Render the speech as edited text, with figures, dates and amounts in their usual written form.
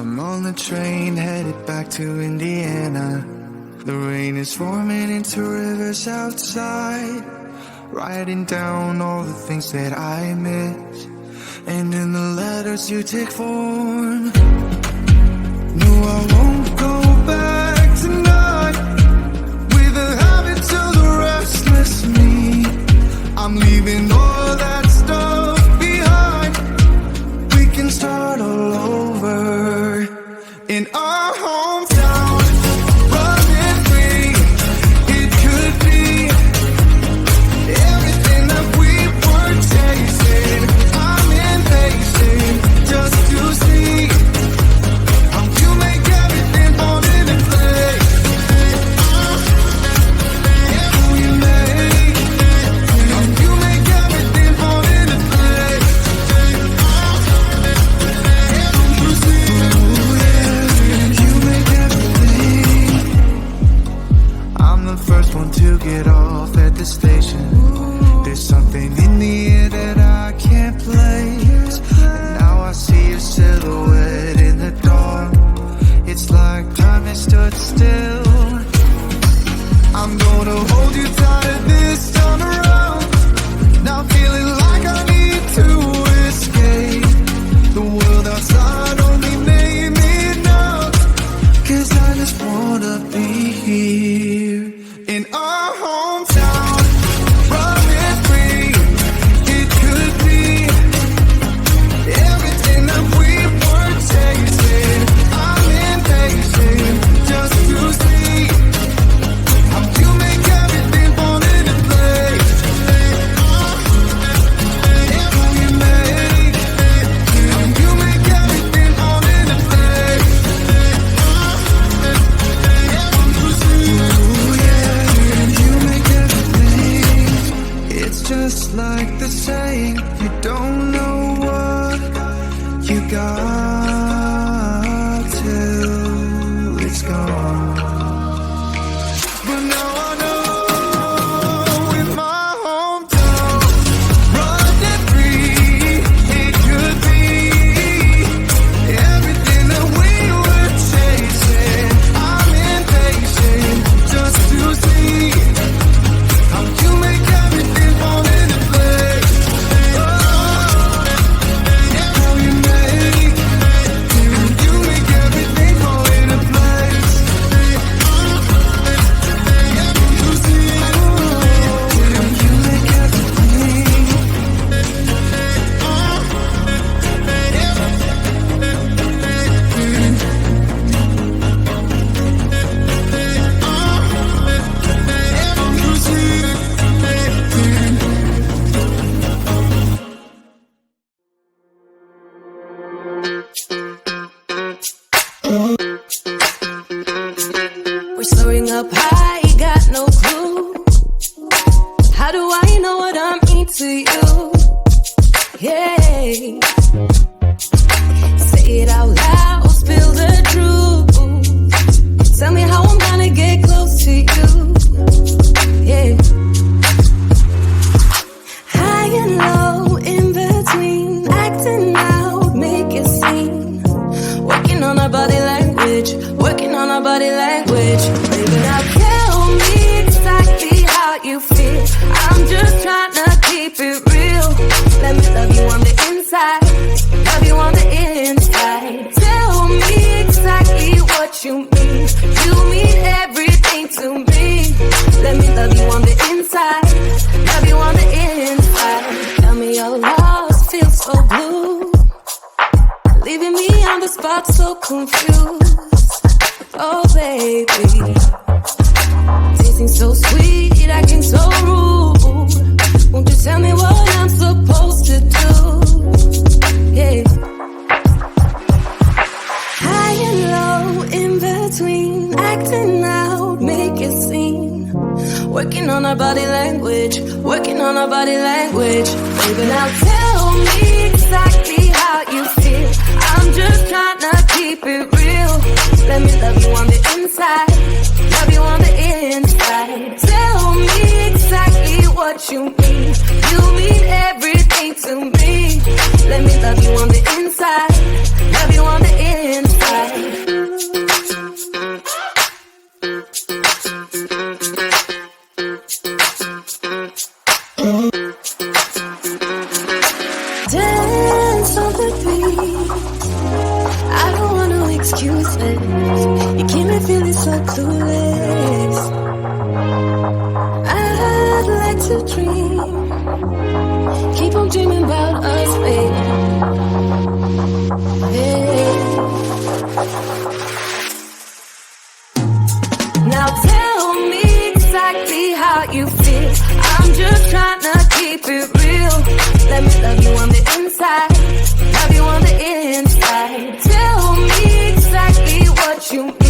I'm on the train headed back to Indiana. The rain is forming into rivers outside, writing down all the things that I miss, and in the letters you take form. No, I won't go back tonight with the habits of the restless me. I'm leaving all that stuff behind. We can start all over in our hometown. Running free, it could be everything that we were chasing. I'm impatient just to see how you make everything fall into place. How you make everything fall into place. You make everything. I'm the first one to get off at the station. There's something in the air that I can't place, and now I see your silhouette in the dark. It's like time has stood still. I'm gonna hold you tighter this time around. Now feeling like I need to escape. The world outside only made me numb, 'cause I just wanna be here in our hometown. Running free, it could be everything that we were chasing. I'm impatient just to see how you make everything fall into place. How you make everything fall into place. Ooh, yeah, you make everything. It's just like the saying, you don't know what you got till it's gone. But now I know in my hometown, running free, it could be everything that we were chasing. I'm impatient just to see how you make everything fall into place. How you make everything fall into place. You make everything. We're soaring up high, got no clue. How do I know what I mean to you? Yeah. Say it out loud, spill the truth. Tell me how I'm gonna get close to you. Yeah. High and low, in between, acting out, make a scene. Working on our body language, working on our body language. Baby, now tell me exactly how you feel. I'm just trying to keep it real. Let me love you on the inside, love you on the inside. Tell me exactly what you mean. You mean everything to me. Let me love you on the inside, love you on the inside. Tell me your lost, feel so blue, leaving me on the spot so confused. Oh baby, tasting so sweet, acting so rude. Won't you tell me what I'm supposed to do? Yeah. High and low, in between, acting out, make a scene. Working on our body language, working on our body language. Baby, now tell me exactly how you feel. I'm just trying to keep it real. Let me love you on the inside, love you on the inside. Tell me exactly what you mean. You mean everything to me. Let me love you on the inside, love you on the inside. lost on the beat. I don't want no excuses. You keep me feeling so clueless. I'd like to dream. Keep on dreaming about us, baby. Hey. Now tell me exactly how you feel. I'm just trying to keep it real. Let me love you on the inside. Love you on the inside. Tell me exactly what you